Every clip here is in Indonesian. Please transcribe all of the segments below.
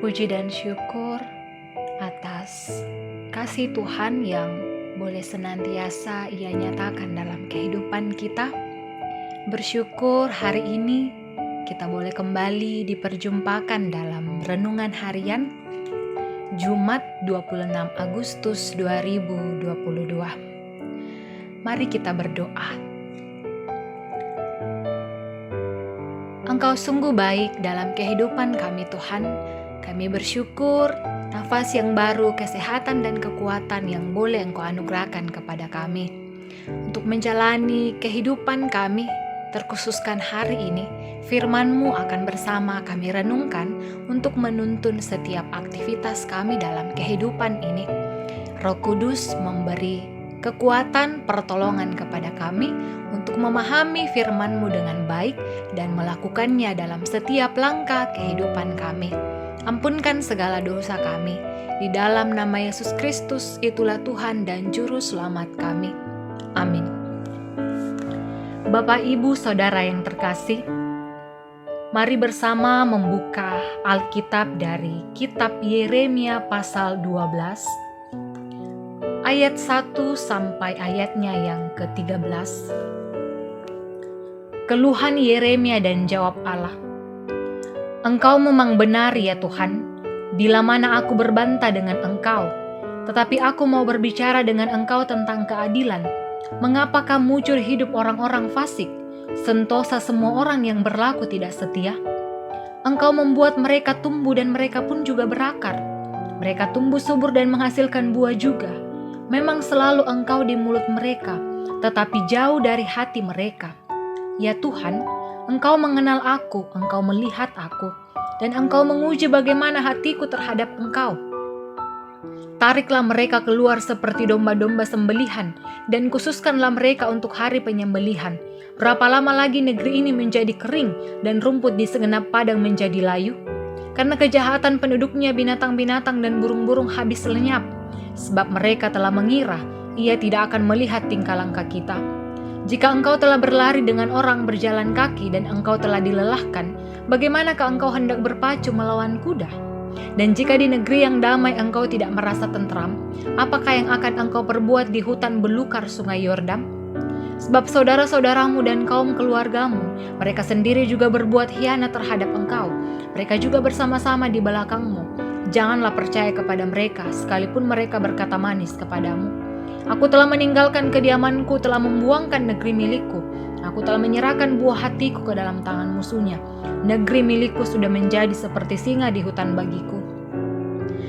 Puji dan syukur atas kasih Tuhan yang boleh senantiasa Ia nyatakan dalam kehidupan kita. Bersyukur hari ini kita boleh kembali diperjumpakan dalam renungan harian Jumat 26 Agustus 2022. Mari kita berdoa. Engkau sungguh baik dalam kehidupan kami Tuhan. Kami bersyukur nafas yang baru, kesehatan dan kekuatan yang boleh Engkau anugerahkan kepada kami untuk menjalani kehidupan kami. Terkhususkan hari ini, firman-Mu akan bersama kami renungkan untuk menuntun setiap aktivitas kami dalam kehidupan ini. Roh Kudus memberi kekuatan pertolongan kepada kami untuk memahami firman-Mu dengan baik dan melakukannya dalam setiap langkah kehidupan kami. Ampunkan segala dosa kami. Di dalam nama Yesus Kristus, itulah Tuhan dan Juru Selamat kami. Amin. Bapak, Ibu, Saudara yang terkasih, mari bersama membuka Alkitab dari Kitab Yeremia pasal 12, ayat 1 sampai ayatnya yang ke-13. Keluhan Yeremia dan jawab Allah. Engkau memang benar ya Tuhan, bila mana aku berbantah dengan Engkau, tetapi aku mau berbicara dengan Engkau tentang keadilan. Mengapakah mujur hidup orang-orang fasik, sentosa semua orang yang berlaku tidak setia? Engkau membuat mereka tumbuh dan mereka pun juga berakar. Mereka tumbuh subur dan menghasilkan buah juga. Memang selalu Engkau di mulut mereka, tetapi jauh dari hati mereka. Ya Tuhan, Engkau mengenal aku, Engkau melihat aku, dan Engkau menguji bagaimana hatiku terhadap Engkau. Tariklah mereka keluar seperti domba-domba sembelihan, dan khususkanlah mereka untuk hari penyembelihan. Berapa lama lagi negeri ini menjadi kering, dan rumput di segenap padang menjadi layu? Karena kejahatan penduduknya binatang-binatang dan burung-burung habis lenyap. Sebab mereka telah mengira, ia tidak akan melihat tingkah langkah kita. Jika engkau telah berlari dengan orang berjalan kaki dan engkau telah dilelahkan, bagaimanakah engkau hendak berpacu melawan kuda? Dan jika di negeri yang damai engkau tidak merasa tentram, apakah yang akan engkau perbuat di hutan belukar sungai Yordan? Sebab saudara-saudaramu dan kaum keluargamu, mereka sendiri juga berbuat khianat terhadap engkau. Mereka juga bersama-sama di belakangmu. Janganlah percaya kepada mereka, sekalipun mereka berkata manis kepadamu. Aku telah meninggalkan kediamanku, telah membuangkan negeri milikku. Aku telah menyerahkan buah hatiku ke dalam tangan musuhnya. Negeri milikku sudah menjadi seperti singa di hutan bagiku.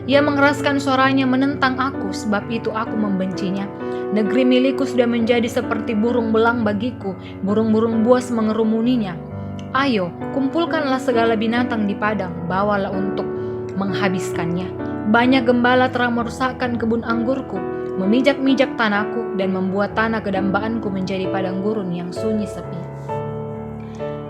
Ia mengeraskan suaranya menentang aku, sebab itu aku membencinya. Negeri milikku sudah menjadi seperti burung belang bagiku, burung-burung buas mengerumuninya. Ayo, kumpulkanlah segala binatang di padang, bawalah untuk menghabiskannya. Banyak gembala telah merusakkan kebun anggurku, memijak-mijak tanahku, dan membuat tanah kedambaanku menjadi padang gurun yang sunyi sepi.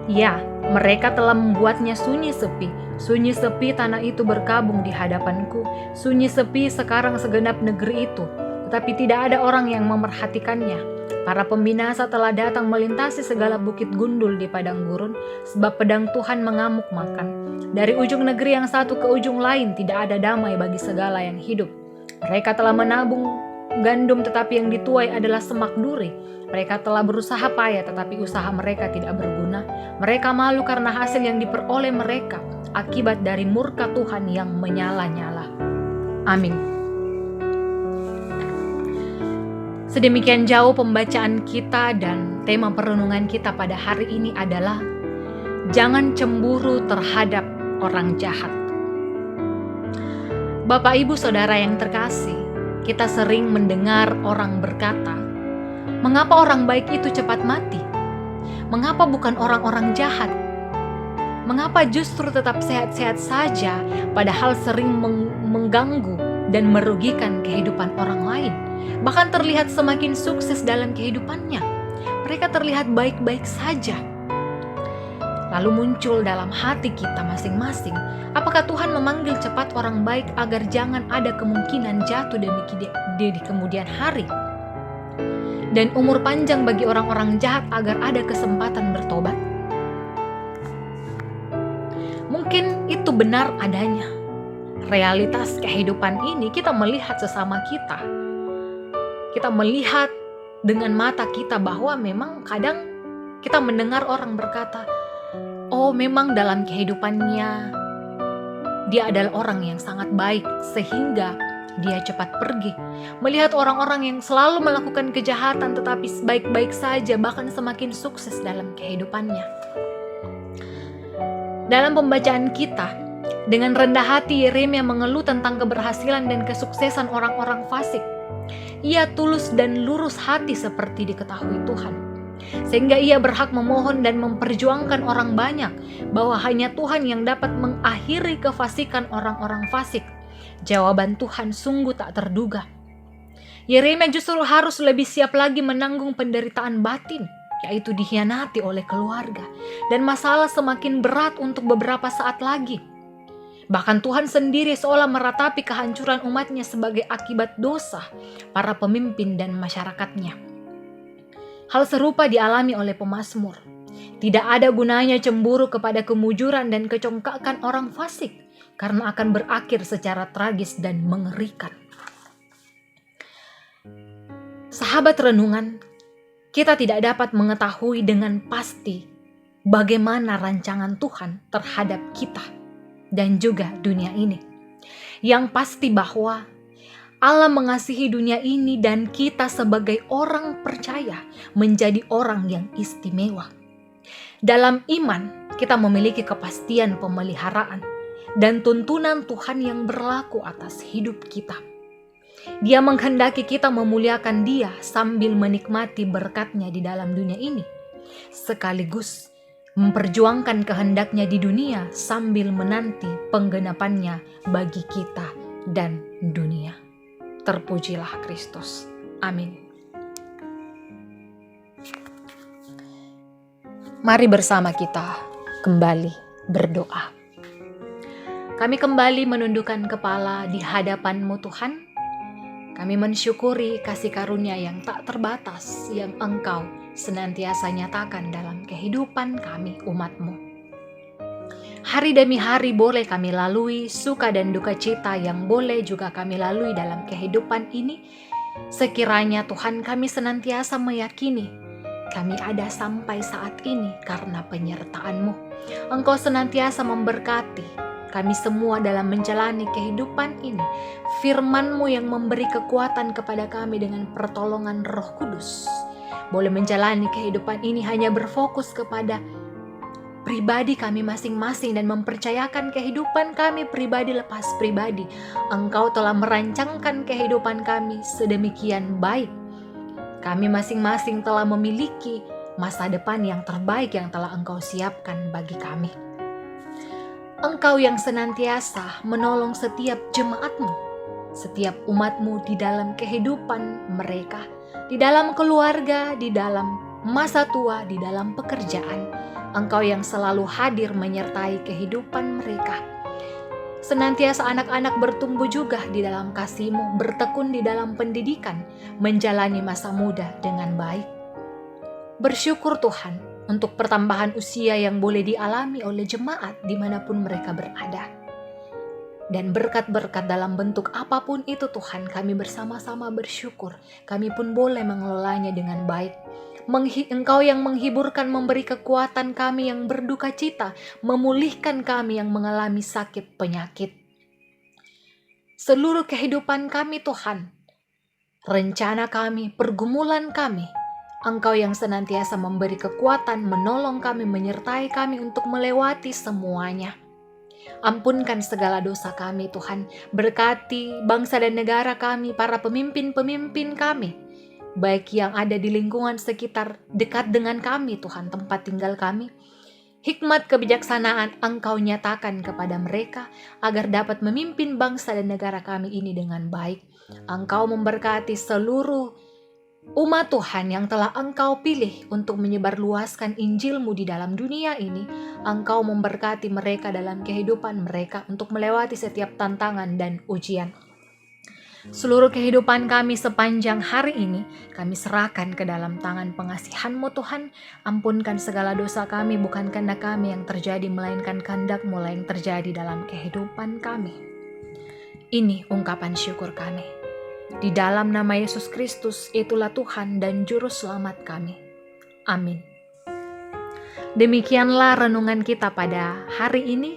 Ya, mereka telah membuatnya sunyi sepi. Sunyi sepi tanah itu berkabung di hadapanku. Sunyi sepi sekarang segenap negeri itu, tetapi tidak ada orang yang memerhatikannya. Para pembinasa telah datang melintasi segala bukit gundul di padang gurun, sebab pedang Tuhan mengamuk makan. Dari ujung negeri yang satu ke ujung lain tidak ada damai bagi segala yang hidup. Mereka telah menabung gandum, tetapi yang dituai adalah semak duri. Mereka telah berusaha payah, tetapi usaha mereka tidak berguna. Mereka malu karena hasil yang diperoleh mereka, akibat dari murka Tuhan yang menyala-nyala. Amin. Sedemikian jauh pembacaan kita, dan tema perenungan kita pada hari ini adalah jangan cemburu terhadap orang jahat. Bapak, Ibu, Saudara yang terkasih, kita sering mendengar orang berkata, mengapa orang baik itu cepat mati? Mengapa bukan orang-orang jahat? Mengapa justru tetap sehat-sehat saja, padahal sering mengganggu dan merugikan kehidupan orang lain? Bahkan terlihat semakin sukses dalam kehidupannya. Mereka terlihat baik-baik saja. Lalu muncul dalam hati kita masing-masing, apakah Tuhan memanggil cepat orang baik agar jangan ada kemungkinan jatuh di kemudian hari? Dan umur panjang bagi orang-orang jahat agar ada kesempatan bertobat? Mungkin itu benar adanya. realitas kehidupan ini, kita melihat sesama kita. Kita melihat dengan mata kita bahwa memang kadang kita mendengar orang berkata, oh memang dalam kehidupannya dia adalah orang yang sangat baik sehingga dia cepat pergi. Melihat orang-orang yang selalu melakukan kejahatan tetapi baik-baik saja, bahkan semakin sukses dalam kehidupannya. Dalam pembacaan kita, dengan rendah hati Yeremia mengeluh tentang keberhasilan dan kesuksesan orang-orang fasik. Ia tulus dan lurus hati seperti diketahui Tuhan, sehingga ia berhak memohon dan memperjuangkan orang banyak bahwa hanya Tuhan yang dapat mengakhiri kefasikan orang-orang fasik. Jawaban Tuhan sungguh tak terduga. Yeremia justru harus lebih siap lagi menanggung penderitaan batin, yaitu dikhianati oleh keluarga, dan masalah semakin berat untuk beberapa saat lagi. Bahkan Tuhan sendiri seolah meratapi kehancuran umatnya sebagai akibat dosa para pemimpin dan masyarakatnya. Hal serupa dialami oleh pemazmur. Tidak ada gunanya cemburu kepada kemujuran dan kecongkakan orang fasik, karena akan berakhir secara tragis dan mengerikan. Sahabat renungan, kita tidak dapat mengetahui dengan pasti bagaimana rancangan Tuhan terhadap kita dan juga dunia ini. Yang pasti bahwa Allah mengasihi dunia ini dan kita sebagai orang percaya menjadi orang yang istimewa. Dalam iman, kita memiliki kepastian pemeliharaan dan tuntunan Tuhan yang berlaku atas hidup kita. Dia menghendaki kita memuliakan Dia sambil menikmati berkat-Nya di dalam dunia ini, sekaligus memperjuangkan kehendak-Nya di dunia sambil menanti penggenapan-Nya bagi kita dan dunia. Terpujilah Kristus. Amin. Mari bersama kita kembali berdoa. Kami kembali menundukkan kepala di hadapan-Mu Tuhan. Kami mensyukuri kasih karunia yang tak terbatas yang Engkau senantiasa nyatakan dalam kehidupan kami umat-Mu. Hari demi hari boleh kami lalui suka dan duka cita yang boleh juga kami lalui dalam kehidupan ini. Sekiranya Tuhan kami senantiasa meyakini kami ada sampai saat ini karena penyertaan-Mu. Engkau senantiasa memberkati kami semua dalam menjalani kehidupan ini. Firman-Mu yang memberi kekuatan kepada kami dengan pertolongan Roh Kudus. Boleh menjalani kehidupan ini hanya berfokus kepada pribadi kami masing-masing dan mempercayakan kehidupan kami pribadi lepas pribadi. Engkau telah merancangkan kehidupan kami sedemikian baik. Kami masing-masing telah memiliki masa depan yang terbaik yang telah Engkau siapkan bagi kami. Engkau yang senantiasa menolong setiap jemaat-Mu, setiap umat-Mu di dalam kehidupan mereka, di dalam keluarga, di dalam masa tua, di dalam pekerjaan. Engkau yang selalu hadir menyertai kehidupan mereka. Senantiasa anak-anak bertumbuh juga di dalam kasih-Mu, bertekun di dalam pendidikan, menjalani masa muda dengan baik. Bersyukur Tuhan untuk pertambahan usia yang boleh dialami oleh jemaat dimanapun mereka berada. Dan berkat-berkat dalam bentuk apapun itu Tuhan, kami bersama-sama bersyukur. Kami pun boleh mengelolanya dengan baik. Engkau yang menghiburkan, memberi kekuatan kami yang berduka cita, memulihkan kami yang mengalami sakit penyakit. Seluruh kehidupan kami Tuhan, rencana kami, pergumulan kami, Engkau yang senantiasa memberi kekuatan, menolong kami, menyertai kami untuk melewati semuanya. Ampunkan segala dosa kami Tuhan, berkati bangsa dan negara kami, para pemimpin-pemimpin kami, baik yang ada di lingkungan sekitar dekat dengan kami Tuhan, tempat tinggal kami. Hikmat kebijaksanaan Engkau nyatakan kepada mereka agar dapat memimpin bangsa dan negara kami ini dengan baik. Engkau memberkati seluruh umat Tuhan yang telah Engkau pilih untuk menyebarluaskan Injil-Mu di dalam dunia ini. Engkau memberkati mereka dalam kehidupan mereka untuk melewati setiap tantangan dan ujian. Seluruh kehidupan kami sepanjang hari ini, kami serahkan ke dalam tangan pengasihan-Mu Tuhan. Ampunkan segala dosa kami, bukan kehendak kami yang terjadi, melainkan kehendak-Mu yang terjadi dalam kehidupan kami. Ini ungkapan syukur kami. Di dalam nama Yesus Kristus, itulah Tuhan dan Juru Selamat kami. Amin. Demikianlah renungan kita pada hari ini.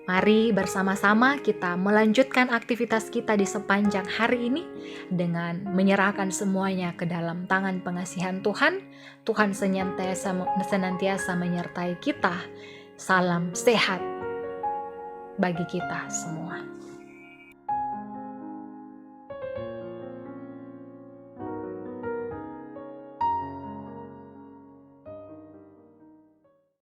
Mari bersama-sama kita melanjutkan aktivitas kita di sepanjang hari ini dengan menyerahkan semuanya ke dalam tangan pengasihan Tuhan. Tuhan senantiasa menyertai kita. Salam sehat bagi kita semua.